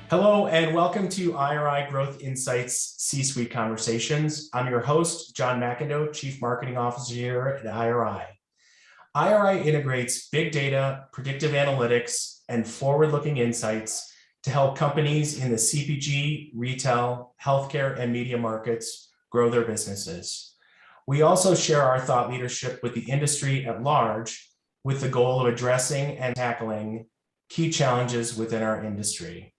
Hello and welcome to IRI Growth Insights C-Suite Conversations. I'm your host, John McIndoe, Chief Marketing Officer here at IRI. IRI integrates big data, predictive analytics, and forward-looking insights to help companies in the CPG, retail, healthcare, and media markets grow their businesses. We also share our thought leadership with the industry at large with the goal of addressing and tackling key challenges within our industry.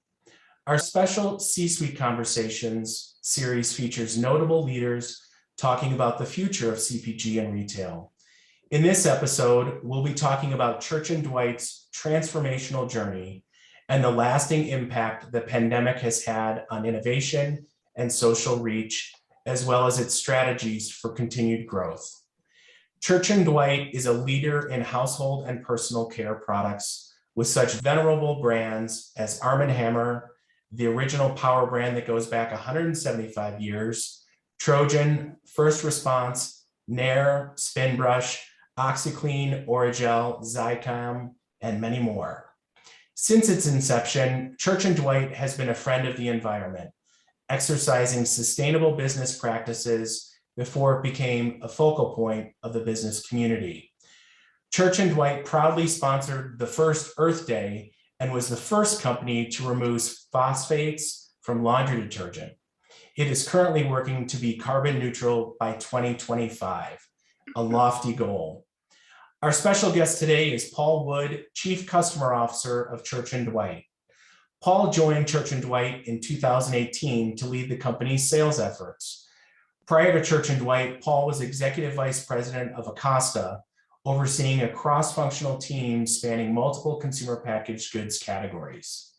Our special C-Suite Conversations series features notable leaders talking about the future of CPG and retail. In this episode, we'll be talking about Church Dwight's transformational journey and the lasting impact the pandemic has had on innovation and social reach, as well as its strategies for continued growth. Church Dwight is a leader in household and personal care products with such venerable brands as Arm & Hammer, the original power brand that goes back 175 years, Trojan, First Response, Nair, Spinbrush, OxyClean, Orajel, E-comm, and many more. Since its inception, Church Dwight has been a friend of the environment, exercising sustainable business practices before it became a focal point of the business community. Church Dwight proudly sponsored the first Earth Day and was the first company to remove phosphates from laundry detergent. It is currently working to be carbon neutral by 2025, a lofty goal. Our special guest today is Paul Wood, Chief Customer Officer of Church Dwight. Paul joined Church Dwight in 2018 to lead the company's sales efforts. Prior to Church Dwight, Paul was Executive Vice President of Acosta, overseeing a cross-functional team spanning multiple consumer packaged goods categories.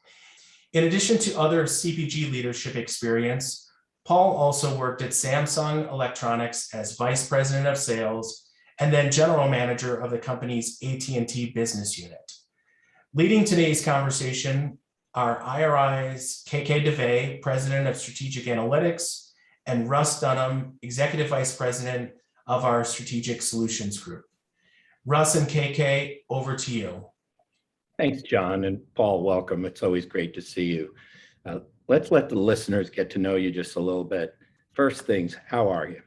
In addition to other CPG leadership experience, Paul also worked at Samsung Electronics as Vice President of Sales and then General Manager of the company's AT&T business unit. Leading today's conversation are IRI's KK DeVay, President of Strategic Analytics, and Russ Dunham, Executive Vice President of our Strategic Solutions Group. Russ and KK, over to you. Thanks, John, and Paul, welcome. It's always great to see you. Let's let the listeners get to know you just a little bit. First things, how are you?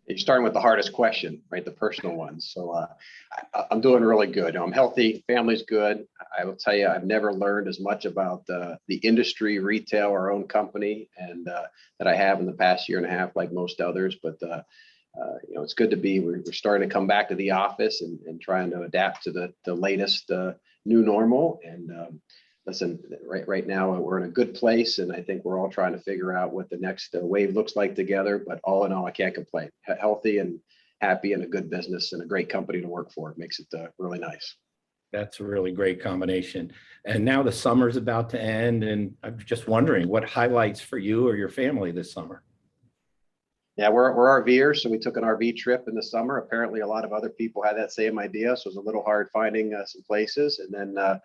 You're starting with the hardest question, right? The personal one. So I'm doing really good. I'm healthy, family's good. I will tell you, I've never learned as much about the industry, retail, our own company, and that I have in the past year and a half, like most others. But it's good to be. We're starting to come back to the office and trying to adapt to the latest new normal. And listen, right now we're in a good place, and I think we're all trying to figure out what the next wave looks like together. But all in all, I can't complain. Healthy and happy, and a good business and a great company to work for. It makes it really nice. That's a really great combination. And now the summer's about to end, and I'm just wondering what highlights for you or your family this summer. Yeah, we're RVers, so we took an RV trip in the summer. Apparently, a lot of other people had that same idea, so it was a little hard finding some places. And then,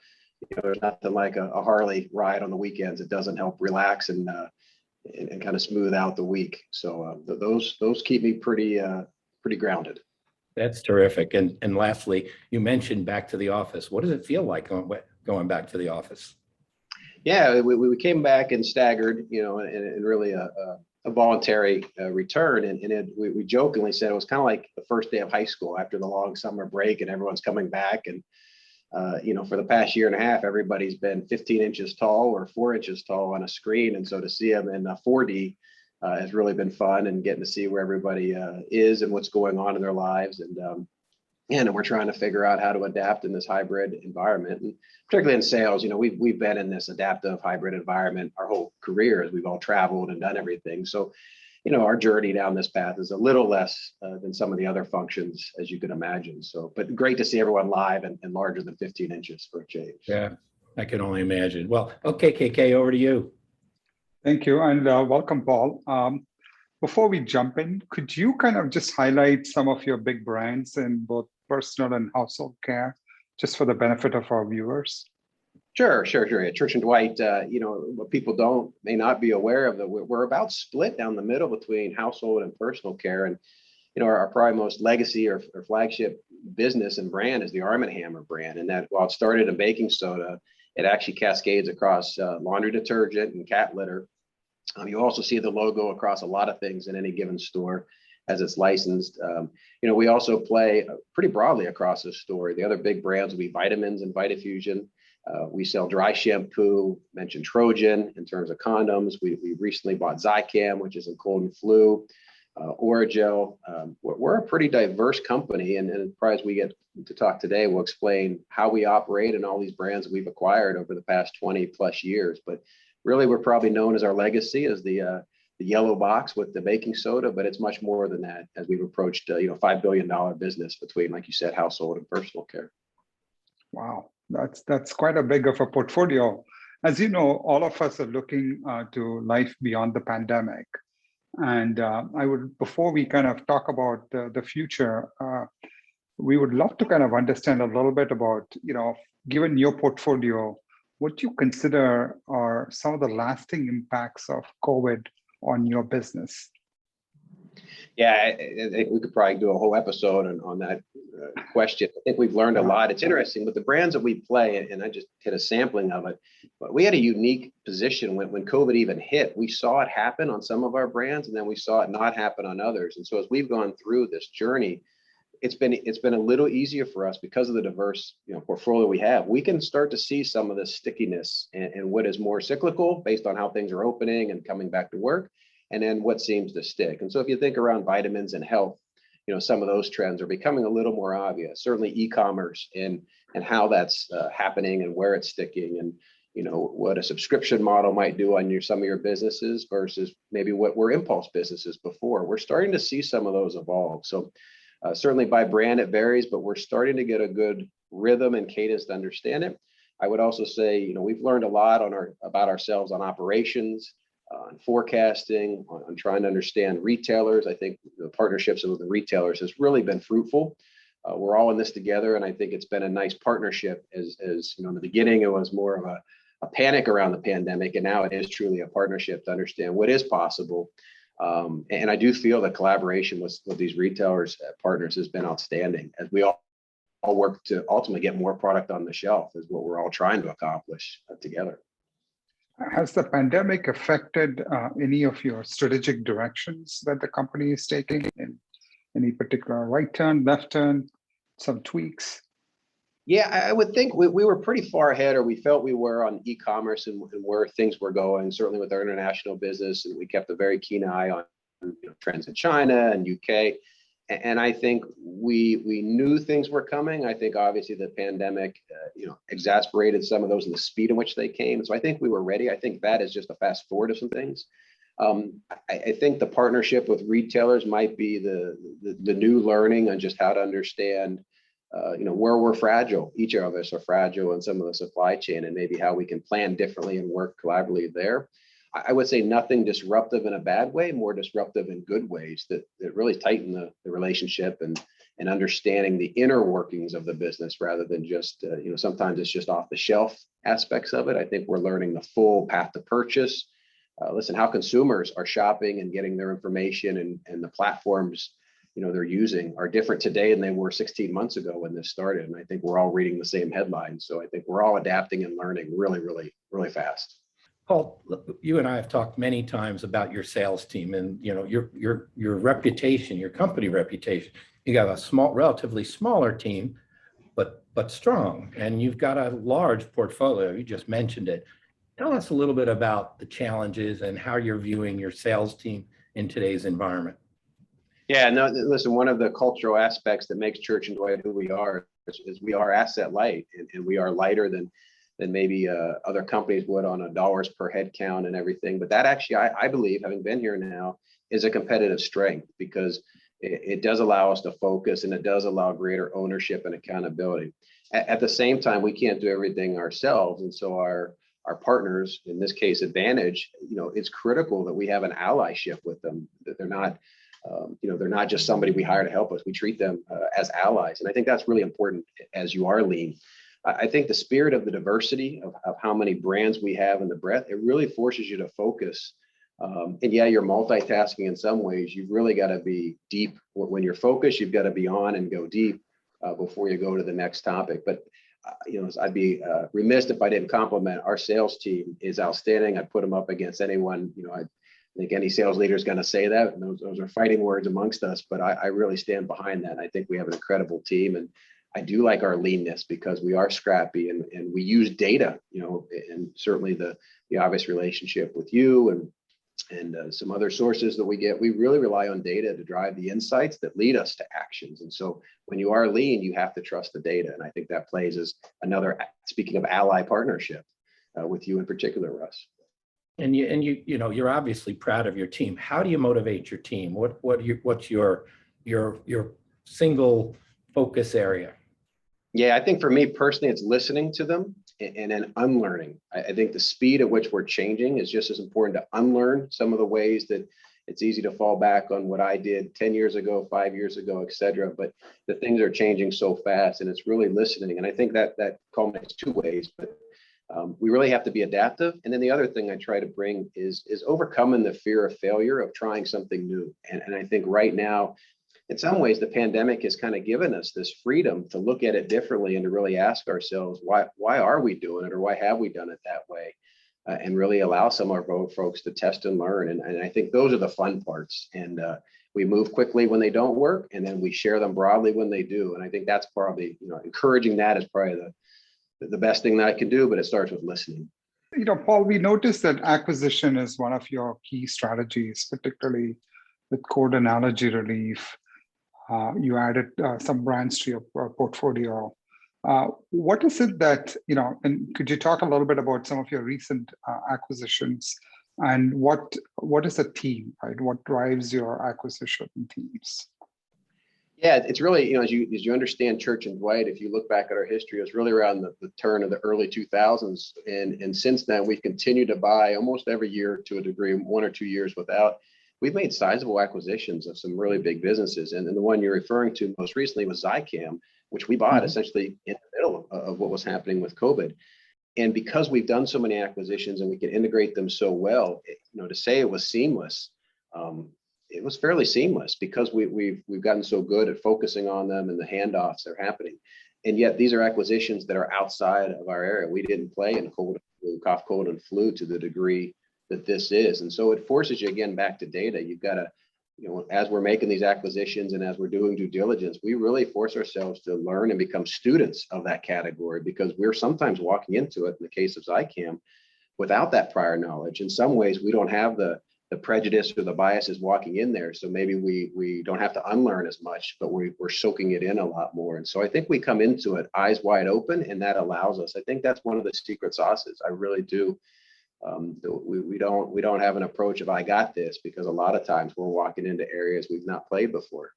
there's nothing like a Harley ride on the weekends. It doesn't help relax and kind of smooth out the week. So those keep me pretty grounded. That's terrific. And lastly, you mentioned back to the office. What does it feel like going back to the office? Yeah, we came back and staggered, and really a voluntary return. And we jokingly said it was kind of like the first day of high school after the long summer break and everyone's coming back. And, for the past year and a half, everybody's been 15 inches tall or 4 inches tall on a screen. And so to see them in 4D has really been fun, and getting to see where everybody is and what's going on in their lives. And we're trying to figure out how to adapt in this hybrid environment, and particularly in sales. We've been in this adaptive hybrid environment our whole career as we've all traveled and done everything. So, our journey down this path is a little less than some of the other functions, as you can imagine. So, but great to see everyone live and larger than 15 inches for a change. Yeah, I can only imagine. Well, okay, KK, over to you. Thank you, and welcome, Paul. Before we jump in, could you kind of just highlight some of your big brands in both personal and household care, just for the benefit of our viewers? Sure. At Church Dwight, what people may not be aware of, that we're about split down the middle between household and personal care. And, our probably most legacy or flagship business and brand is the Arm & Hammer brand. And that, while it started in baking soda, It actually cascades across laundry detergent and cat litter. You also see the logo across a lot of things in any given store as it's licensed. We also play pretty broadly across the store. The other big brands will be vitamins and Vitafusion. We sell dry shampoo, mentioned Trojan in terms of condoms. We recently bought Zicam, which is in cold and flu, Oragel. We're a pretty diverse company, and probably as we get to talk today, we'll explain how we operate and all these brands that we've acquired over the past 20 plus years. But really, we're probably known as our legacy as the yellow box with the baking soda, but it's much more than that as we've approached $5 billion business between, like you said, household and personal care. Wow, that's quite a big of a portfolio. As you know, all of us are looking to life beyond the pandemic. And before we kind of talk about the future, we would love to kind of understand a little bit about, given your portfolio, what you consider are some of the lasting impacts of COVID on your business. Yeah, I think we could probably do a whole episode on that question. I think we've learned a lot. It's interesting with the brands that we play, and I just hit a sampling of it, but we had a unique position when COVID even hit. We saw it happen on some of our brands, and then we saw it not happen on others. And so as we've gone through this journey, it's been a little easier for us because of the diverse portfolio we have. We can start to see some of the stickiness and what is more cyclical based on how things are opening and coming back to work, and then what seems to stick. And so if you think around vitamins and health, some of those trends are becoming a little more obvious. Certainly e-commerce and how that's happening and where it's sticking, and what a subscription model might do on some of your businesses versus maybe what were impulse businesses before. We're starting to see some of those evolve. So certainly by brand it varies, but we're starting to get a good rhythm and cadence to understand it. I would also say, we've learned a lot about ourselves on operations, on forecasting, on trying to understand retailers. I think the partnerships with the retailers has really been fruitful. We're all in this together, and I think it's been a nice partnership. As in the beginning, it was more of a panic around the pandemic, and now it is truly a partnership to understand what is possible. And I do feel the collaboration with these retailers partners has been outstanding as we all work to ultimately get more product on the shelf is what we're all trying to accomplish together. Has the pandemic affected any of your strategic directions that the company is taking in any particular right turn, left turn, some tweaks? Yeah, I would think we were pretty far ahead, or we felt we were on e-commerce and where things were going, certainly with our international business. And we kept a very keen eye on trends in China and UK. And I think we knew things were coming. I think obviously the pandemic, exasperated some of those in the speed in which they came. So I think we were ready. I think that is just a fast forward of some things. I think the partnership with retailers might be the new learning on just how to understand, where we're fragile. Each of us are fragile in some of the supply chain, and maybe how we can plan differently and work collaboratively there. I would say nothing disruptive in a bad way, more disruptive in good ways that really tighten the relationship and understanding the inner workings of the business rather than just, sometimes it's just off the shelf aspects of it. I think we're learning the full path to purchase. Listen, how consumers are shopping and getting their information and the platforms, they're using are different today than they were 16 months ago when this started. And I think we're all reading the same headlines. So I think we're all adapting and learning really, really, really fast. Paul, you and I have talked many times about your sales team and your reputation, your company reputation. You got a relatively smaller team, but strong, and you've got a large portfolio. You just mentioned it. Tell us a little bit about the challenges and how you're viewing your sales team in today's environment. Yeah, no, listen, one of the cultural aspects that makes Church & Dwight who we are is we are asset light, and we are lighter than maybe other companies would on a dollars per head count and everything. But that actually, I believe, having been here now, is a competitive strength because it does allow us to focus, and it does allow greater ownership and accountability. At the same time, we can't do everything ourselves. And so our partners, in this case, Advantage, it's critical that we have an allyship with them, that they're not, they're not just somebody we hire to help us. We treat them as allies. And I think that's really important as you are lean. I think the spirit of the diversity of how many brands we have and the breadth, it really forces you to focus. And yeah, you're multitasking in some ways. You've really got to be deep. When you're focused, you've got to be on and go deep before you go to the next topic. But I'd be remiss if I didn't compliment our sales team is outstanding. I'd put them up against anyone. I think any sales leader is going to say that. And those are fighting words amongst us, but I really stand behind that. I think we have an incredible team, and I do like our leanness because we are scrappy and we use data, and certainly the obvious relationship with you and some other sources that we get. We really rely on data to drive the insights that lead us to actions. And so when you are lean, you have to trust the data. And I think that plays as another, speaking of ally partnership with you in particular, Russ. And you're obviously proud of your team. How do you motivate your team? What's your single focus area? Yeah, I think for me personally, it's listening to them and then unlearning. I think the speed at which we're changing is just as important to unlearn some of the ways that it's easy to fall back on what I did 10 years ago, 5 years ago, et cetera. But the things are changing so fast, and it's really listening. And I think that culminates two ways, but we really have to be adaptive. And then the other thing I try to bring is overcoming the fear of failure of trying something new. And I think right now, in some ways, the pandemic has kind of given us this freedom to look at it differently and to really ask ourselves, why are we doing it, or why have we done it that way? And really allow some of our folks to test and learn. And I think those are the fun parts. And we move quickly when they don't work, and then we share them broadly when they do. And I think that's probably, encouraging that is probably the best thing that I can do, but it starts with listening. Paul, we noticed that acquisition is one of your key strategies, particularly with code analogy relief. You added some brands to your portfolio. What is it that, and could you talk a little bit about some of your recent acquisitions, and what is a team, right? What drives your acquisition teams? Yeah, it's really, as you understand Church and Dwight, if you look back at our history, it was really around the turn of the early 2000s. And since then, we've continued to buy almost every year to a degree, 1 or 2 years without. We've made sizable acquisitions of some really big businesses. And the one you're referring to most recently was Zycam, which we bought essentially in the middle of what was happening with COVID. And because we've done so many acquisitions and we can integrate them so well, to say it was seamless, it was fairly seamless because we've gotten so good at focusing on them and the handoffs are happening. And yet these are acquisitions that are outside of our area. We didn't play in cold, cough, cold, and flu to the degree that this is. And so it forces you again back to data. You've got to, as we're making these acquisitions and as we're doing due diligence, we really force ourselves to learn and become students of that category, because we're sometimes walking into it, in the case of Zycam, without that prior knowledge. In some ways, we don't have the prejudice or the biases walking in there. So maybe we don't have to unlearn as much, but we're soaking it in a lot more. And so I think we come into it eyes wide open, and that allows us. I think that's one of the secret sauces. I really do. We don't have an approach of I got this, because a lot of times we're walking into areas we've not played before.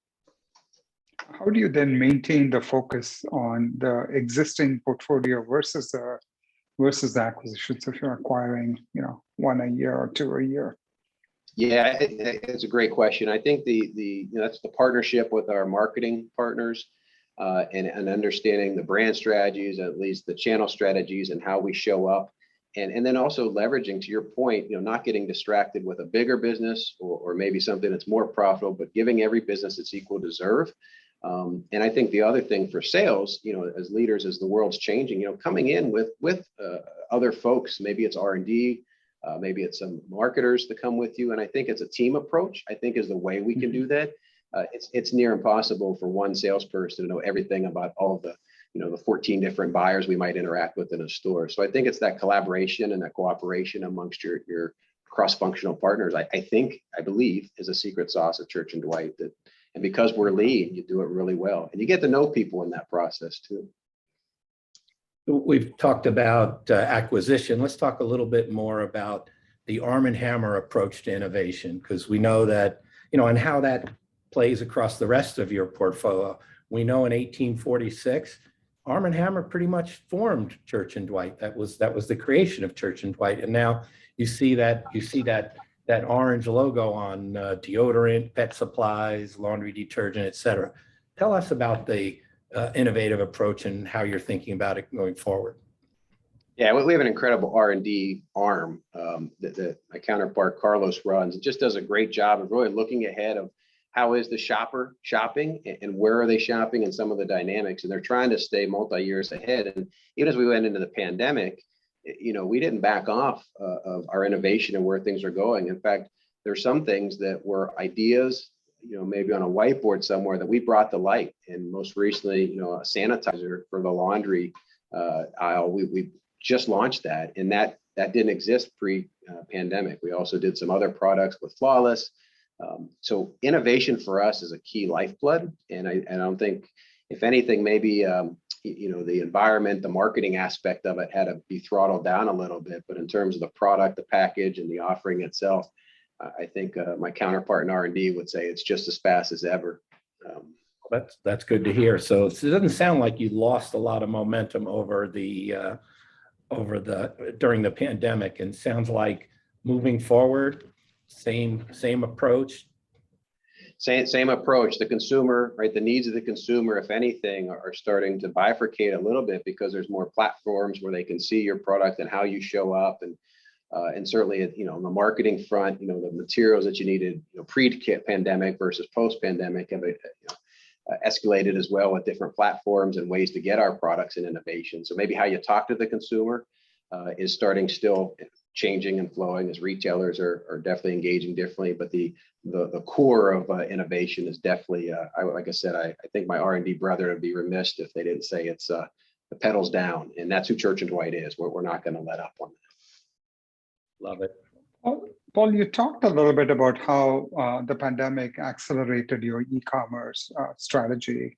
How do you then maintain the focus on the existing portfolio versus the acquisitions if you're acquiring, one a year or two a year? Yeah, it's a great question. I think that's the partnership with our marketing partners and understanding the brand strategies, at least the channel strategies, and how we show up. And then also leveraging, to your point, not getting distracted with a bigger business or maybe something that's more profitable, but giving every business its equal deserve. And I think the other thing for sales, as leaders, as the world's changing, coming in with other folks, maybe it's R&D, maybe it's some marketers to come with you. And I think it's a team approach, I think, is the way we can do that. It's near impossible for one salesperson to know everything about all the 14 different buyers we might interact with in a store. So I think it's that collaboration and that cooperation amongst your cross-functional partners, I believe, is a secret sauce of Church and Dwight. And because we're lean, you do it really well. And you get to know people in that process too. We've talked about acquisition. Let's talk a little bit more about the Arm & Hammer approach to innovation, because we know that, and how that plays across the rest of your portfolio. We know in 1846, Arm & Hammer pretty much formed Church and Dwight. That was the creation of Church and Dwight. And now you see that orange logo on deodorant, pet supplies, laundry detergent, et cetera. Tell us about the innovative approach and how you're thinking about it going forward. Yeah, we have an incredible R&D arm that my counterpart Carlos runs. It just does a great job of really looking ahead of how is the shopper shopping and where are they shopping and some of the dynamics, and they're trying to stay multi-years ahead. And even as we went into the pandemic, we didn't back off of our innovation and where things are going. In fact, there's some things that were ideas, maybe on a whiteboard somewhere that we brought to light. And most recently, a sanitizer for the laundry aisle, we just launched that, and that didn't exist pre-pandemic. We also did some other products with Flawless. So innovation for us is a key lifeblood, and I don't think, if anything, maybe the environment, the marketing aspect of it had to be throttled down a little bit. But in terms of the product, the package, and the offering itself, I think my counterpart in R&D would say it's just as fast as ever. That's good to hear. So it doesn't sound like you lost a lot of momentum during the pandemic, and sounds like moving forward, same approach. Same approach. The consumer, right? The needs of the consumer, if anything, are starting to bifurcate a little bit because there's more platforms where they can see your product and how you show up, and certainly, on the marketing front, the materials that you needed, pre-pandemic versus post-pandemic have escalated as well with different platforms and ways to get our products and innovation. So maybe how you talk to the consumer is starting still changing and flowing as retailers are definitely engaging differently. But the core of innovation is definitely, like I said, I think my R&D brother would be remiss if they didn't say it's the pedals down, and that's who Church and Dwight is. We're not going to let up on that. Love it. Paul, you talked a little bit about how the pandemic accelerated your e-commerce strategy.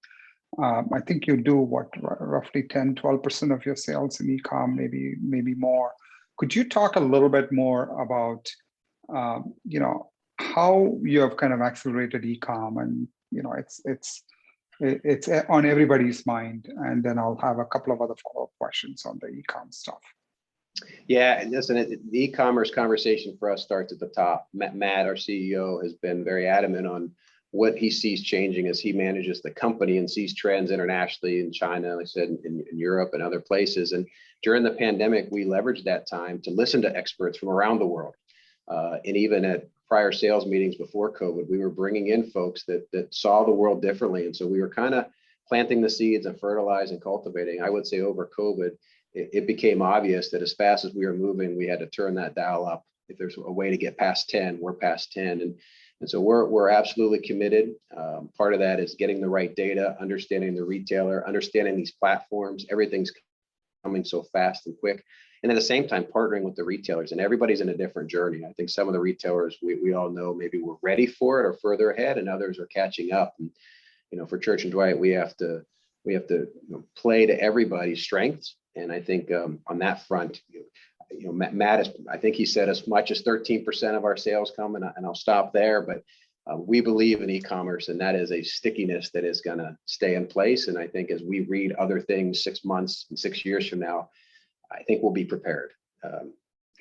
I think you do roughly 10-12% of your sales in e-comm, maybe more. Could you talk a little bit more about how you have kind of accelerated e-comm, and it's on everybody's mind, and then I'll have a couple of other follow-up questions on the e-comm stuff. Yeah, and listen, the e-commerce conversation for us starts at the top. Matt, our CEO, has been very adamant on what he sees changing as he manages the company and sees trends internationally in China, like I said, in Europe and other places. And during the pandemic, we leveraged that time to listen to experts from around the world. And even at prior sales meetings before COVID, we were bringing in folks that saw the world differently. And so we were kind of planting the seeds and fertilizing, cultivating. I would say over COVID, it became obvious that as fast as we were moving, we had to turn that dial up. If there's a way to get past 10, we're past 10. And so we're absolutely committed. Part of that is getting the right data, understanding the retailer, understanding these platforms. Everything's coming so fast and quick. And at the same time, partnering with the retailers, and everybody's in a different journey. I think some of the retailers we all know maybe we're ready for it or further ahead, and others are catching up. And for Church and Dwight, we have to play to everybody's strengths. And I think on that front, Matt, I think he said as much as 13% of our sales come, and I'll stop there. But we believe in e-commerce, and that is a stickiness that is going to stay in place. And I think as we read other things 6 months and 6 years from now, I think we'll be prepared,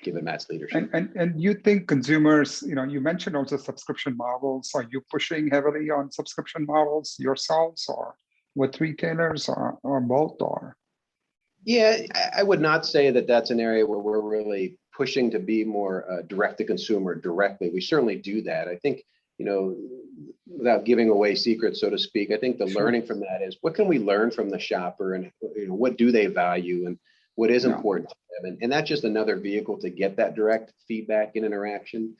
given Matt's leadership. And you think consumers, you mentioned also subscription models. Are you pushing heavily on subscription models yourselves, or with retailers, or both, or? Yeah, I would not say that that's an area where we're really pushing to be more direct to consumer directly. We certainly do that. I think, without giving away secrets, so to speak, I think the learning from that is what can we learn from the shopper, and what do they value, and what is important to them. And that's just another vehicle to get that direct feedback and interaction.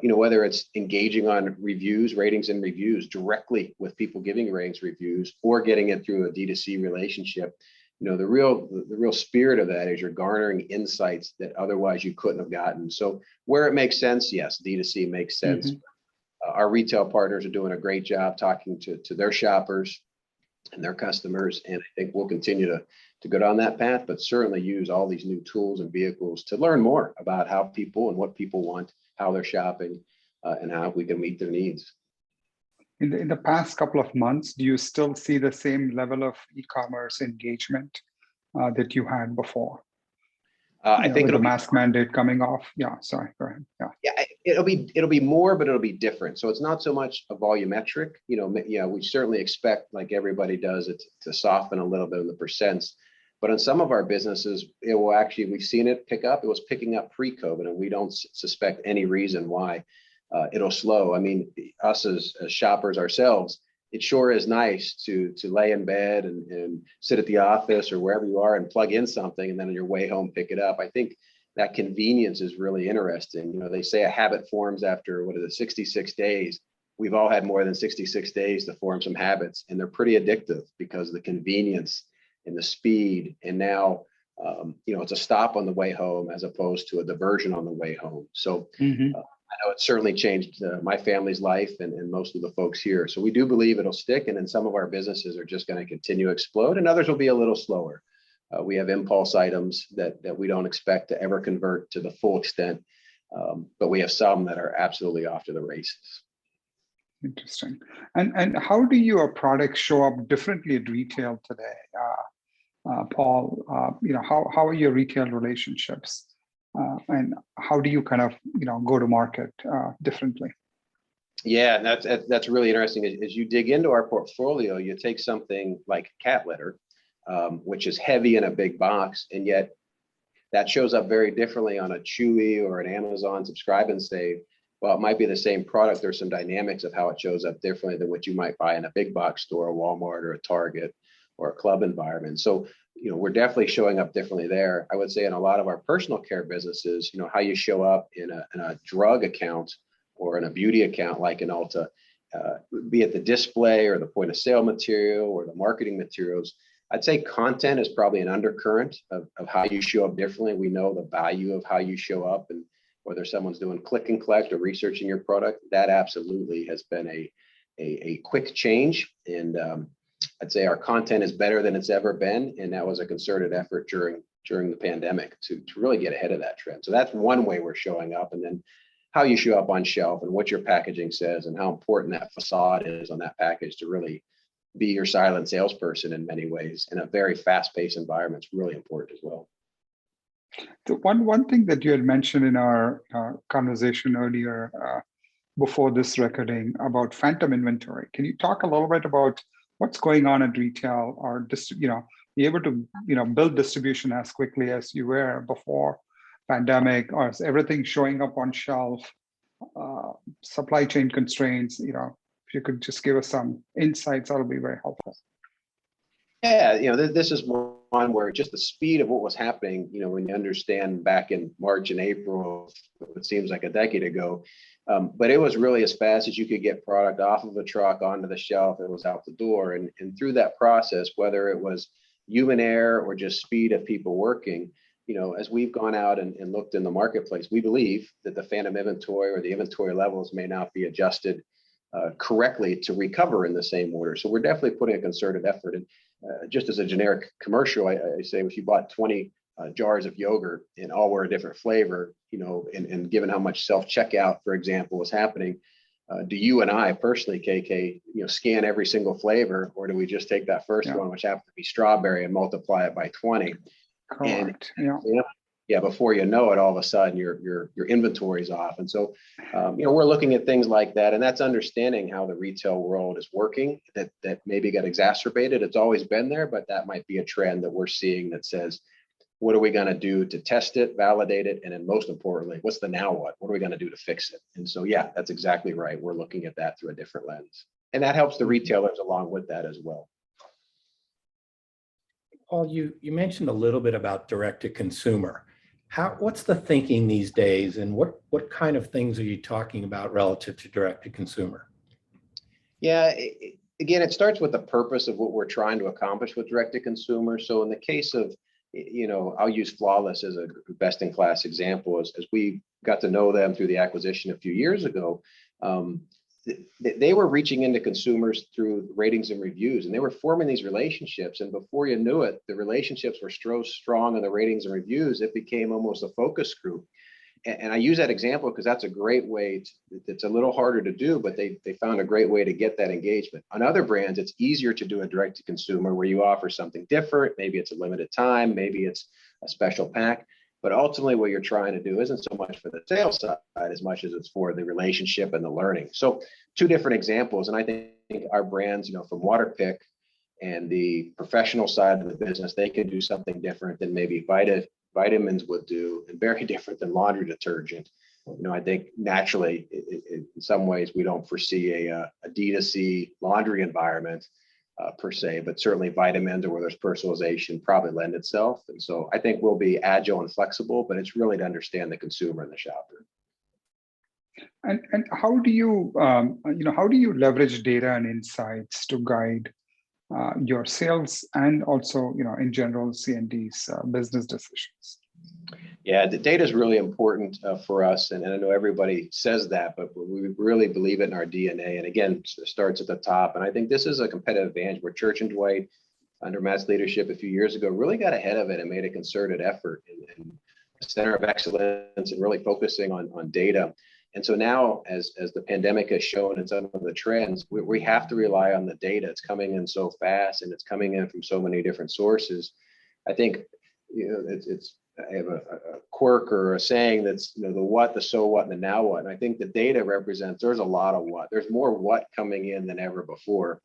Whether it's engaging on reviews, ratings and reviews directly with people giving ratings, reviews, or getting it through a D2C relationship. The real spirit of that is you're garnering insights that otherwise you couldn't have gotten. So where it makes sense, yes, D2C makes sense. Mm-hmm. Our retail partners are doing a great job talking to their shoppers and their customers. And I think we'll continue to go down that path, but certainly use all these new tools and vehicles to learn more about how people and what people want, how they're shopping, and how we can meet their needs. In the past couple of months, do you still see the same level of e-commerce engagement that you had before? I think with the mask mandate coming off. Yeah, sorry, go ahead. Yeah, it'll be more, but it'll be different. So it's not so much a volumetric. We certainly expect, like everybody does, it to soften a little bit in the percents. But in some of our businesses, it will actually, we've seen it pick up. It was picking up pre-COVID, and we don't suspect any reason why. it'll slow. I mean, us as shoppers ourselves, it sure is nice to lay in bed and sit at the office or wherever you are and plug in something, and then on your way home pick it up. I think that convenience is really interesting. You know, they say a habit forms after 66 days. We've all had more than 66 days to form some habits, and they're pretty addictive because of the convenience and the speed. And now, it's a stop on the way home as opposed to a diversion on the way home. So I know it's certainly changed my family's life and most of the folks here. So we do believe it'll stick, and then some of our businesses are just going to continue to explode, and others will be a little slower. We have impulse items that we don't expect to ever convert to the full extent, but we have some that are absolutely off to the races. Interesting. And how do your products show up differently at retail today, Paul? How are your retail relationships, and how do you kind of go to market differently? Yeah, and that's really interesting. As you dig into our portfolio, you take something like cat litter, which is heavy in a big box, and yet that shows up very differently on a Chewy or an Amazon Subscribe and Save. Well, it might be the same product. There's some dynamics of how it shows up differently than what you might buy in a big box store, a Walmart or a Target or a club environment. So, we're definitely showing up differently there. I would say in a lot of our personal care businesses, how you show up in a drug account or in a beauty account like an Ulta, be it the display or the point of sale material or the marketing materials. I'd say content is probably an undercurrent of how you show up differently. We know the value of how you show up, and whether someone's doing click and collect or researching your product, that absolutely has been a quick change. And I'd say our content is better than it's ever been. And that was a concerted effort during the pandemic to really get ahead of that trend. So that's one way we're showing up. And then how you show up on shelf and what your packaging says and how important that facade is on that package to really be your silent salesperson in many ways in a very fast-paced environment is really important as well. The one thing that you had mentioned in our conversation earlier before this recording about phantom inventory, can you talk a little bit about what's going on at retail, or be able to build distribution as quickly as you were before pandemic, or is everything showing up on shelf? Supply chain constraints, if you could just give us some insights, that'll be very helpful. Yeah, this is one where just the speed of what was happening, when you understand back in March and April, it seems like a decade ago, but it was really as fast as you could get product off of a truck onto the shelf, it was out the door. And through that process, whether it was human error or just speed of people working, as we've gone out and looked in the marketplace, we believe that the phantom inventory or the inventory levels may not be adjusted correctly to recover in the same order. So we're definitely putting a concerted effort in. Just as a generic commercial, I say if you bought 20 jars of yogurt and all were a different flavor, and given how much self-checkout, for example, was happening, do you and I personally, KK, scan every single flavor, or do we just take that first one, which happens to be strawberry, and multiply it by 20? Correct. Yeah, before you know it, all of a sudden your inventory is off. And so, we're looking at things like that, and that's understanding how the retail world is working. That maybe got exacerbated. It's always been there, but that might be a trend that we're seeing that says, what are we going to do to test it, validate it, and then most importantly, what's the now what? What are we going to do to fix it? And so, yeah, that's exactly right. We're looking at that through a different lens, and that helps the retailers along with that as well. Paul, you mentioned a little bit about direct to consumer. What's the thinking these days, and what kind of things are you talking about relative to direct to consumer? Yeah, again, it starts with the purpose of what we're trying to accomplish with direct to consumer. So in the case of, I'll use Flawless as a best in class example. As we got to know them through the acquisition a few years ago, they were reaching into consumers through ratings and reviews, and they were forming these relationships. And before you knew it, the relationships were so strong in the ratings and reviews, it became almost a focus group. And I use that example because that's a great way it's a little harder to do, but they found a great way to get that engagement. On other brands, it's easier to do a direct to consumer where you offer something different. Maybe it's a limited time, maybe it's a special pack. But ultimately, what you're trying to do isn't so much for the sales side as much as it's for the relationship and the learning. So two different examples. And I think our brands, from Waterpik and the professional side of the business, they can do something different than maybe vitamins would do, and very different than laundry detergent. I think naturally, in some ways, we don't foresee a D2C laundry environment per se, but certainly vitamins or where there's personalization probably lend itself. And so I think we'll be agile and flexible, but it's really to understand the consumer and the shopper. And how do you how do you leverage data and insights to guide your sales and also in general C&D's business decisions? Yeah, the data is really important for us, and I know everybody says that, but we really believe it in our DNA. And again, it starts at the top. And I think this is a competitive advantage where Church and Dwight, under Matt's leadership a few years ago, really got ahead of it and made a concerted effort in a center of excellence and really focusing on data. And so now, as the pandemic has shown in some of the trends, we have to rely on the data. It's coming in so fast, and it's coming in from so many different sources. I think I have a quirk or a saying that's the what, the so what, and the now what. And I think the data represents there's a lot of what. There's more what coming in than ever before.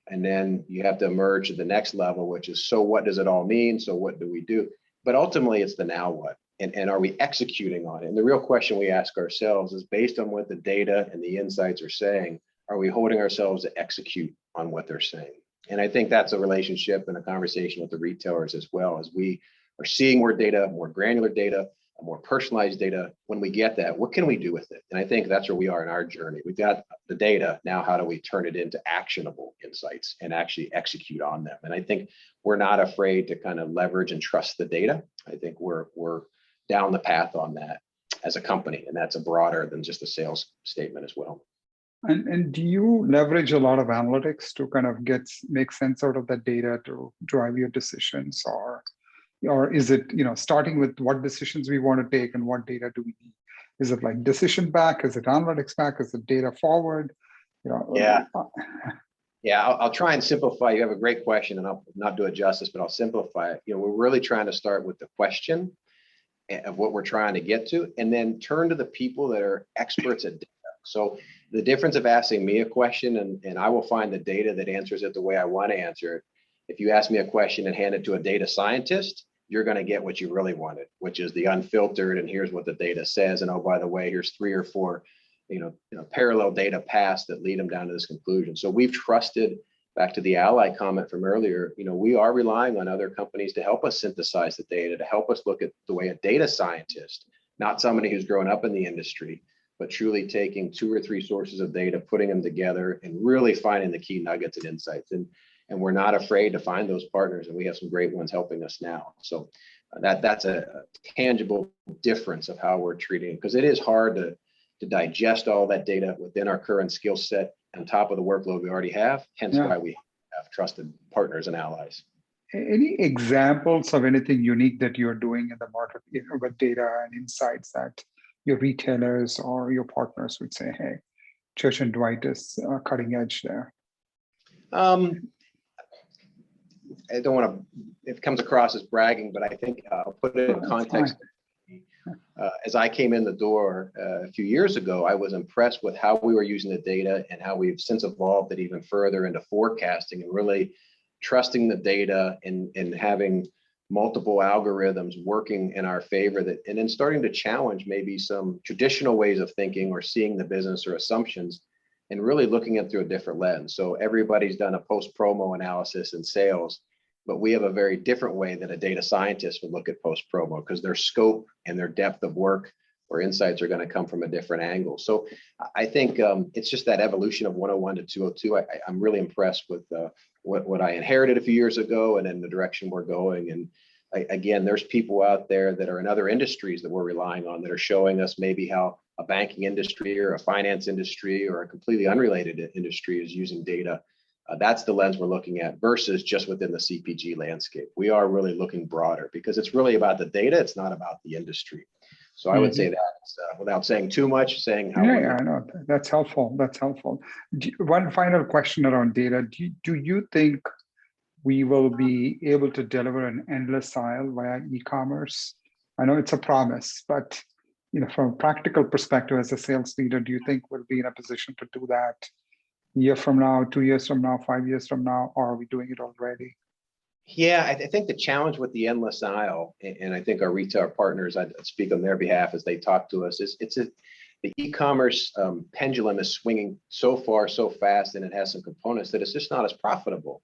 And then you have to emerge to the next level, which is so what does it all mean? So what do we do? But ultimately, it's the now what. And are we executing on it? And the real question we ask ourselves is, based on what the data and the insights are saying, are we holding ourselves to execute on what they're saying? And I think that's a relationship and a conversation with the retailers as well, as we are seeing more data, more granular data, more personalized data. When we get that, what can we do with it? And I think that's where we are in our journey. We've got the data. Now, how do we turn it into actionable insights and actually execute on them? And I think we're not afraid to kind of leverage and trust the data. I think we're down the path on that as a company, and that's a broader than just a sales statement as well. And do you leverage a lot of analytics to kind of make sense out of that data to drive your decisions, or is it starting with what decisions we want to take and what data do we need? Is it like decision back? Is it analytics back? Is it data forward? Yeah. I'll try and simplify. You have a great question, and I'll not do it justice, but I'll simplify it. We're really trying to start with the question of what we're trying to get to, and then turn to the people that are experts at data. So the difference of asking me a question and I will find the data that answers it the way I want to answer it. If you ask me a question and hand it to a data scientist, you're going to get what you really wanted, which is the unfiltered, and here's what the data says. And oh, by the way, here's 3 or 4, parallel data paths that lead them down to this conclusion. So we've trusted, back to the ally comment from earlier, we are relying on other companies to help us synthesize the data, to help us look at the way a data scientist, not somebody who's grown up in the industry, but truly taking 2 or 3 sources of data, putting them together, and really finding the key nuggets and insights. And we're not afraid to find those partners, and we have some great ones helping us now. So that's a tangible difference of how we're treating it, because it is hard to digest all that data within our current skill set on top of the workload we already have, hence why we have trusted partners and allies. Any examples of anything unique that you're doing in the market with data and insights that your retailers or your partners would say, hey, Church and Dwight is cutting edge there? I don't want to, it comes across as bragging, but I think I'll put it in context. As I came in the door a few years ago, I was impressed with how we were using the data and how we've since evolved it even further into forecasting and really trusting the data and having multiple algorithms working in our favor, and then starting to challenge maybe some traditional ways of thinking or seeing the business or assumptions, and really looking at it through a different lens. So everybody's done a post-promo analysis in sales, but we have a very different way that a data scientist would look at post-promo, because their scope and their depth of work or insights are going to come from a different angle. So I think it's just that evolution of 101 to 202. I'm really impressed with what I inherited a few years ago and then the direction we're going. And again, there's people out there that are in other industries that we're relying on that are showing us maybe how a banking industry or a finance industry or a completely unrelated industry is using data. That's the lens we're looking at versus just within the CPG landscape. We are really looking broader because it's really about the data. It's not about the industry. So I would say that without saying too much, saying how. Yeah, I know. That's helpful. That's helpful. One final question around data. Do you think we will be able to deliver an endless aisle via e-commerce? I know it's a promise, but from a practical perspective as a sales leader, do you think we'll be in a position to do that a year from now, 2 years from now, 5 years from now, or are we doing it already? Yeah, I think the challenge with the endless aisle, and I think our retail partners, I'd speak on their behalf as they talk to us, is the e-commerce pendulum is swinging so far, so fast, and it has some components that it's just not as profitable.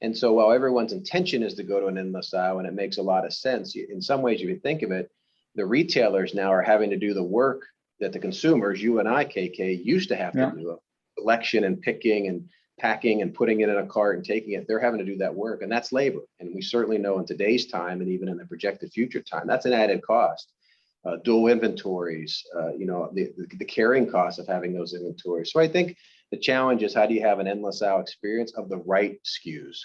And so while everyone's intention is to go to an endless aisle, and it makes a lot of sense, in some ways, you can think of it, the retailers now are having to do the work that the consumers, you and I, KK, used to have to do, selection and picking and packing and putting it in a cart and taking it. They're having to do that work, and that's labor. And we certainly know in today's time, and even in the projected future time, that's an added cost. Dual inventories, the carrying costs of having those inventories. So I think the challenge is, how do you have an endless aisle experience of the right SKUs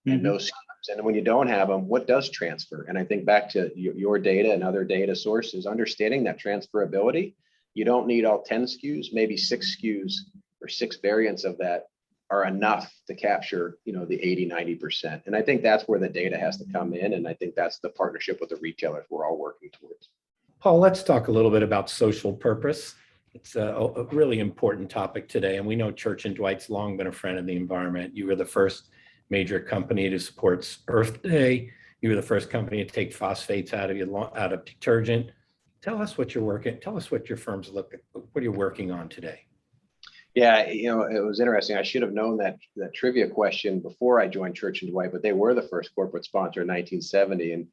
and those SKUs? And when you don't have them, what does transfer? And I think back to your data and other data sources, understanding that transferability, you don't need all 10 SKUs, maybe 6 SKUs or 6 variants of that are enough to capture, the 80-90%. And I think that's where the data has to come in. And I think that's the partnership with the retailers we're all working towards. Paul, let's talk a little bit about social purpose. It's a really important topic today. And we know Church and Dwight's long been a friend of the environment. You were the first major company to support Earth Day. You were the first company to take phosphates out of detergent. Tell us what your firm's what you're working on today. Yeah, it was interesting. I should have known that trivia question before I joined Church and Dwight, but they were the first corporate sponsor in 1970. And,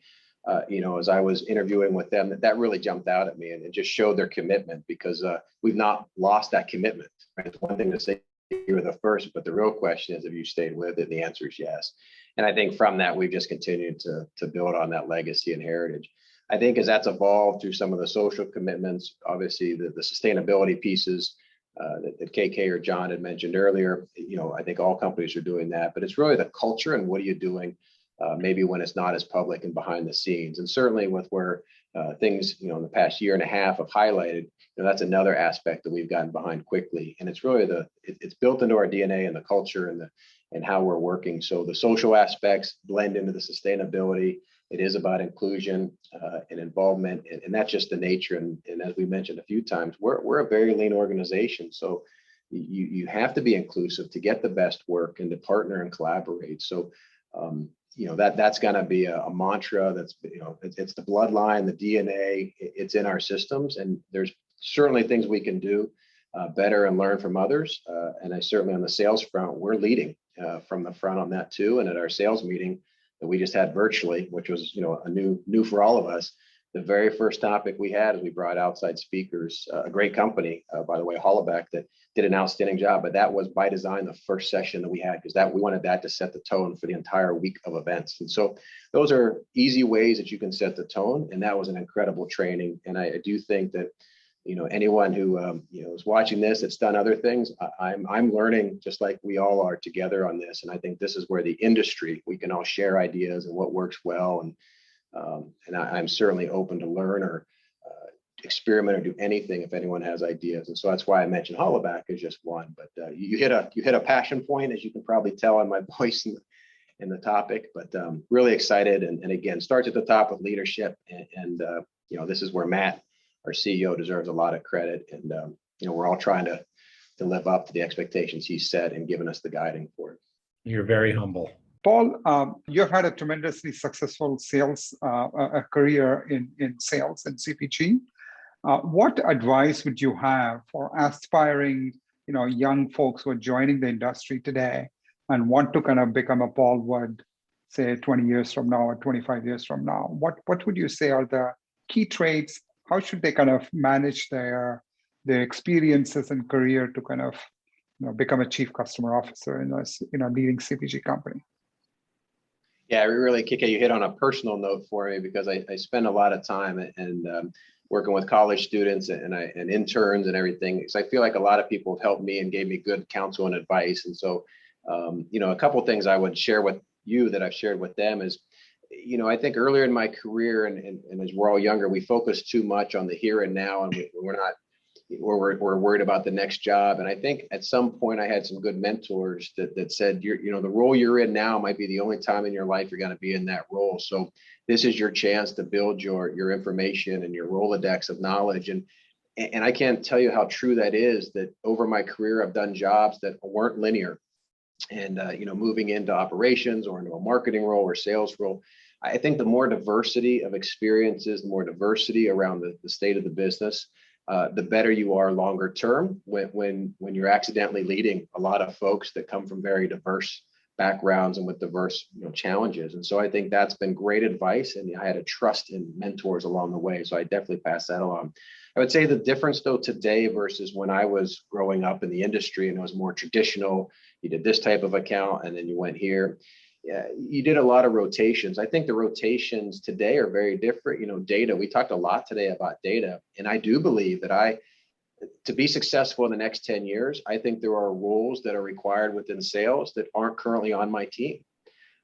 as I was interviewing with them, that really jumped out at me, and it just showed their commitment, because we've not lost that commitment. Right? It's one thing to say you were the first, but the real question is, have you stayed with it? And the answer is yes. And I think from that, we've just continued to build on that legacy and heritage. I think as that's evolved through some of the social commitments, obviously the sustainability pieces, that KK or John had mentioned earlier, I think all companies are doing that, but it's really the culture and what are you doing, maybe when it's not as public and behind the scenes. And certainly with where things, in the past year and a half have highlighted, that's another aspect that we've gotten behind quickly. And it's really it's built into our DNA and the culture and how we're working. So the social aspects blend into the sustainability. It is about inclusion and involvement, and that's just the nature. And as we mentioned a few times, we're a very lean organization. So you have to be inclusive to get the best work and to partner and collaborate. So that's going to be a mantra. That's it's the bloodline, the DNA. It's in our systems, and there's certainly things we can do better and learn from others. And I certainly on the sales front, we're leading from the front on that too. And at our sales meeting that we just had virtually, which was a new for all of us, the very first topic we had is we brought outside speakers, a great company, by the way, Hollaback, that did an outstanding job. But that was by design the first session that we had, because we wanted that to set the tone for the entire week of events. And so those are easy ways that you can set the tone. And that was an incredible training. And I do think that anyone who is watching this that's done other things, I'm learning just like we all are together on this. And I think this is where the industry, we can all share ideas and what works well. And I'm certainly open to learn or experiment or do anything if anyone has ideas. And so that's why I mentioned Hollaback as just one. But you hit a passion point, as you can probably tell on my voice in the topic. But really excited. And again, starts at the top with leadership. And this is where Matt, our CEO, deserves a lot of credit. And we're all trying to live up to the expectations he set and given us the guiding for it. You're very humble. Paul, you've had a tremendously successful sales career in sales and CPG. What advice would you have for aspiring, young folks who are joining the industry today and want to kind of become a Paul Wood, say 20 years from now or 25 years from now? What would you say are the key traits? How should they kind of manage their experiences and career to kind of become a chief customer officer in a leading CPG company? Yeah, really, Kike, you hit on a personal note for me, because I spend a lot of time and working with college students and interns and everything. Because I feel like a lot of people have helped me and gave me good counsel and advice. And so, a couple of things I would share with you that I've shared with them is, I think earlier in my career and as we're all younger, we focus too much on the here and now, and we're worried about the next job. And I think at some point I had some good mentors that said, the role you're in now might be the only time in your life you're going to be in that role. So this is your chance to build your information and your Rolodex of knowledge. And I can't tell you how true that is, that over my career, I've done jobs that weren't linear. and moving into operations or into a marketing role or sales role. I think the more diversity of experiences, the more diversity around the state of the business, the better you are longer term when you're accidentally leading a lot of folks that come from very diverse backgrounds and with diverse challenges. And so I think that's been great advice, and I had a trust in mentors along the way. So I definitely pass that along. I would say the difference though today versus when I was growing up in the industry and it was more traditional, you did this type of account and then you went here. Yeah, you did a lot of rotations. I think the rotations today are very different. Data, we talked a lot today about data, and I do believe that to be successful in the next 10 years, I think there are roles that are required within sales that aren't currently on my team.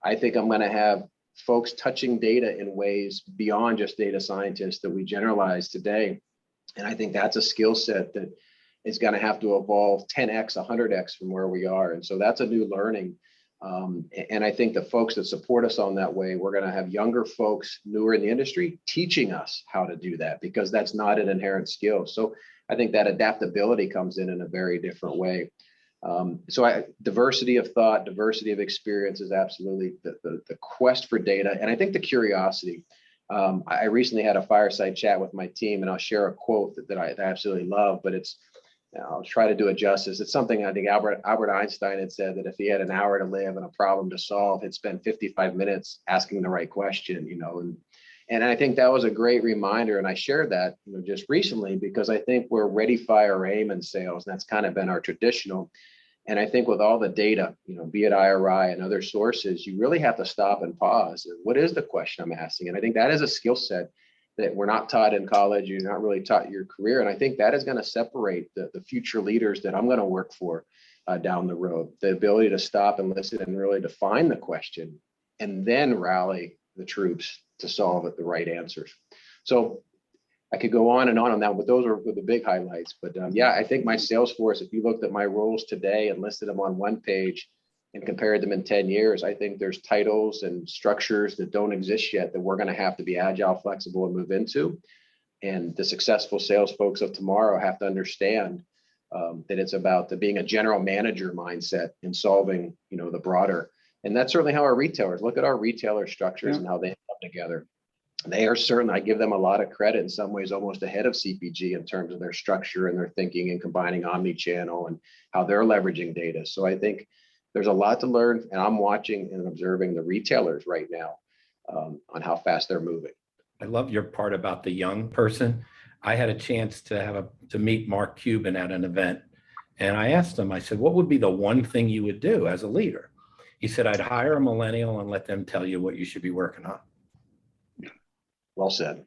I think I'm going to have folks touching data in ways beyond just data scientists that we generalize today. And I think that's a skill set that is going to have to evolve 10x, 100x from where we are. And so that's a new learning. And I think the folks that support us on that way, we're going to have younger folks newer in the industry teaching us how to do that, because that's not an inherent skill. So I think that adaptability comes in a very different way. Diversity of thought, diversity of experience is absolutely the quest for data. And I think the curiosity. I recently had a fireside chat with my team, and I'll share a quote that I absolutely love, but I'll try to do it justice. It's something I think Albert Einstein had said, that if he had an hour to live and a problem to solve, he'd spend 55 minutes asking the right question, and I think that was a great reminder. And I shared that, just recently, because I think we're ready, fire, aim in sales. And that's kind of been our traditional. And I think with all the data, be it IRI and other sources, you really have to stop and pause. What is the question I'm asking? And I think that is a skill set that we're not taught in college. You're not really taught your career. And I think that is going to separate the future leaders that I'm going to work for down the road. The ability to stop and listen and really define the question and then rally the troops to solve it, the right answers. So I could go on that, but those are the big highlights. But I think my sales force, if you looked at my roles today and listed them on one page and compared them in 10 years, I think there's titles and structures that don't exist yet that we're going to have to be agile, flexible, and move into. And the successful sales folks of tomorrow have to understand that it's about being a general manager mindset and solving, the broader. And that's certainly how our retailers, look at our retailer structures and how they come together. They are certainly, I give them a lot of credit, in some ways almost ahead of CPG in terms of their structure and their thinking and combining omni-channel and how they're leveraging data. So I think there's a lot to learn, and I'm watching and observing the retailers right now on how fast they're moving. I love your part about the young person. I had a chance to meet Mark Cuban at an event, and I asked him, I said, what would be the one thing you would do as a leader? He said, I'd hire a millennial and let them tell you what you should be working on. Well said.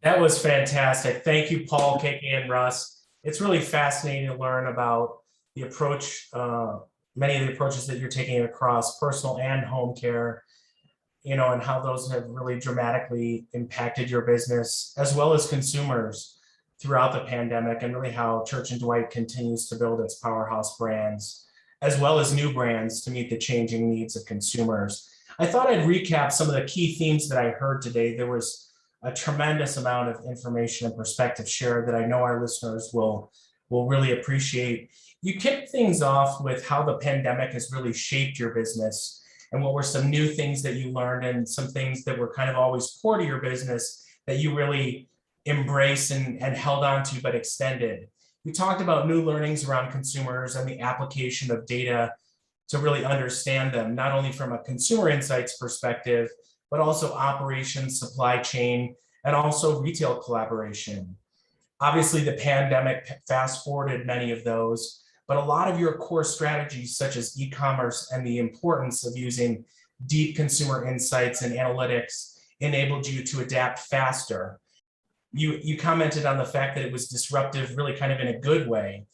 That was fantastic. Thank you, Paul, KK, and Russ. It's really fascinating to learn about the approach, many of the approaches that you're taking across personal and home care, and how those have really dramatically impacted your business as well as consumers throughout the pandemic, and really how Church Dwight continues to build its powerhouse brands as well as new brands to meet the changing needs of consumers. I thought I'd recap some of the key themes that I heard today. There was a tremendous amount of information and perspective shared that I know our listeners will really appreciate. You kicked things off with how the pandemic has really shaped your business and what were some new things that you learned and some things that were kind of always core to your business that you really embraced and held on to but extended. We talked about new learnings around consumers and the application of data to really understand them, not only from a consumer insights perspective, but also operations, supply chain, and also retail collaboration. Obviously, the pandemic fast forwarded many of those, but a lot of your core strategies, such as e-commerce and the importance of using deep consumer insights and analytics, enabled you to adapt faster. You commented on the fact that it was disruptive, really kind of in a good way.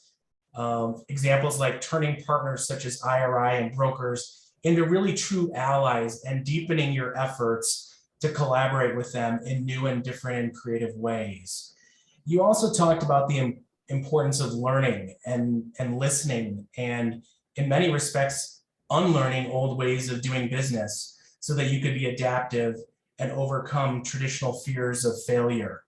Examples like turning partners such as IRI and brokers into really true allies and deepening your efforts to collaborate with them in new and different and creative ways. You also talked about the importance of learning and listening, and in many respects, unlearning old ways of doing business so that you could be adaptive and overcome traditional fears of failure.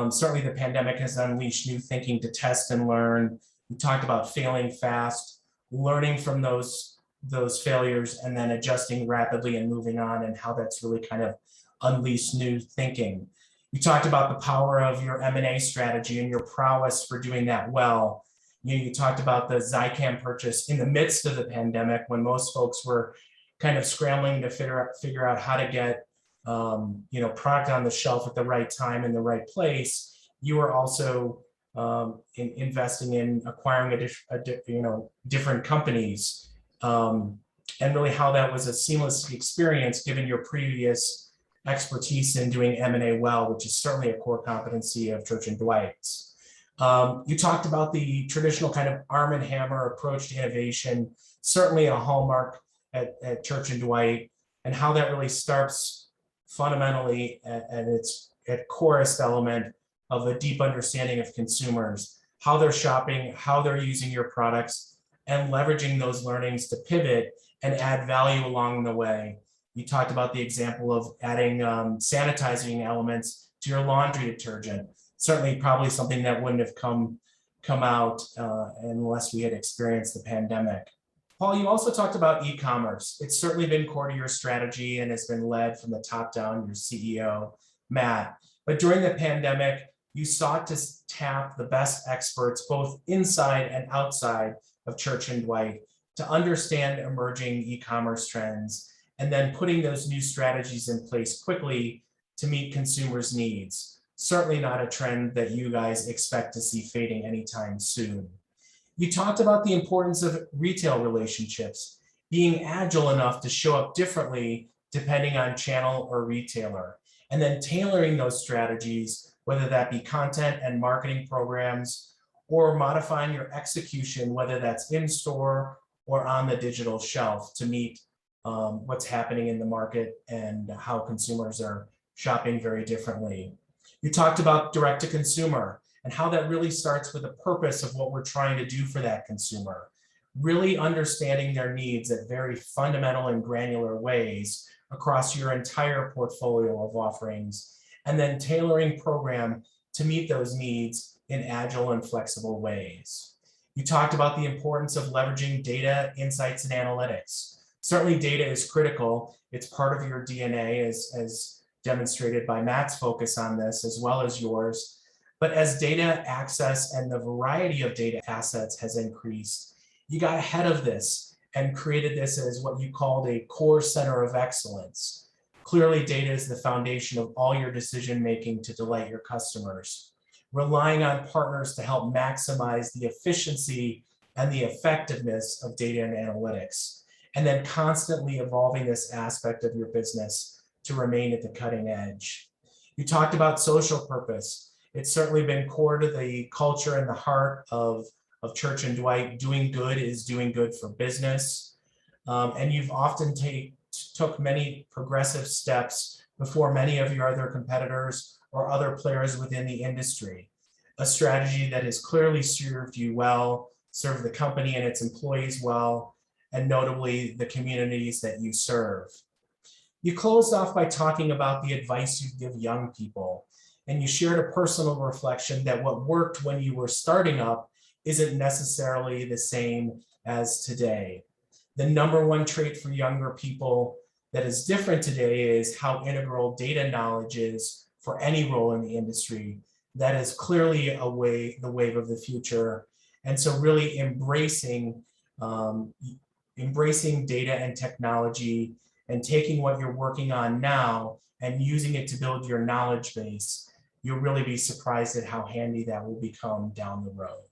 Certainly the pandemic has unleashed new thinking to test and learn. We talked about failing fast, learning from those those failures and then adjusting rapidly and moving on, and how that's really kind of unleashed new thinking. You talked about the power of your M&A strategy and your prowess for doing that well. You talked about the Zycam purchase in the midst of the pandemic when most folks were kind of scrambling to figure out how to get product on the shelf at the right time in the right place. You were also investing in acquiring different companies, and really how that was a seamless experience given your previous expertise in doing M&A well, which is certainly a core competency of Church and Dwight's. You talked about the traditional kind of arm and hammer approach to innovation, certainly a hallmark at Church and Dwight, and how that really starts fundamentally at its corest element of a deep understanding of consumers, how they're shopping, how they're using your products, and leveraging those learnings to pivot and add value along the way. You talked about the example of adding sanitizing elements to your laundry detergent. Certainly probably something that wouldn't have come out unless we had experienced the pandemic. Paul, you also talked about e-commerce. It's certainly been core to your strategy and has been led from the top down, your CEO, Matt. But during the pandemic, you sought to tap the best experts, both inside and outside of Church and Dwight, to understand emerging e-commerce trends, and then putting those new strategies in place quickly to meet consumers' needs. Certainly not a trend that you guys expect to see fading anytime soon. You talked about the importance of retail relationships, being agile enough to show up differently depending on channel or retailer, and then tailoring those strategies, whether that be content and marketing programs, or modifying your execution, whether that's in store or on the digital shelf, to meet what's happening in the market and how consumers are shopping very differently. You talked about direct to consumer and how that really starts with the purpose of what we're trying to do for that consumer, really understanding their needs at very fundamental and granular ways across your entire portfolio of offerings, and then tailoring program to meet those needs in agile and flexible ways. You talked about the importance of leveraging data, insights, and analytics. Certainly data is critical. It's part of your DNA as demonstrated by Matt's focus on this, as well as yours. But as data access and the variety of data assets has increased, you got ahead of this and created this as what you called a core center of excellence. Clearly, data is the foundation of all your decision-making to delight your customers, relying on partners to help maximize the efficiency and the effectiveness of data and analytics, and then constantly evolving this aspect of your business to remain at the cutting edge. You talked about social purpose. It's certainly been core to the culture and the heart of Church and Dwight. Doing good is doing good for business. And you've often took many progressive steps before many of your other competitors or other players within the industry. A strategy that has clearly served you well, served the company and its employees well, and notably the communities that you serve. You closed off by talking about the advice you give young people, and you shared a personal reflection that what worked when you were starting up isn't necessarily the same as today. The number one trait for younger people that is different today is how integral data knowledge is for any role in the industry. That is clearly the wave of the future. And so really embracing data and technology and taking what you're working on now and using it to build your knowledge base, you'll really be surprised at how handy that will become down the road.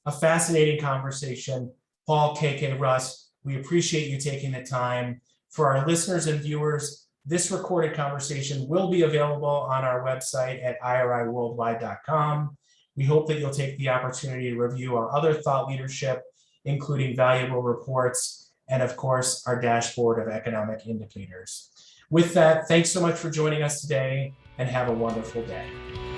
A fascinating conversation. Paul, KK, Russ, we appreciate you taking the time. For our listeners and viewers, this recorded conversation will be available on our website at iriworldwide.com. We hope that you'll take the opportunity to review our other thought leadership, including valuable reports, and of course, our dashboard of economic indicators. With that, thanks so much for joining us today, and have a wonderful day.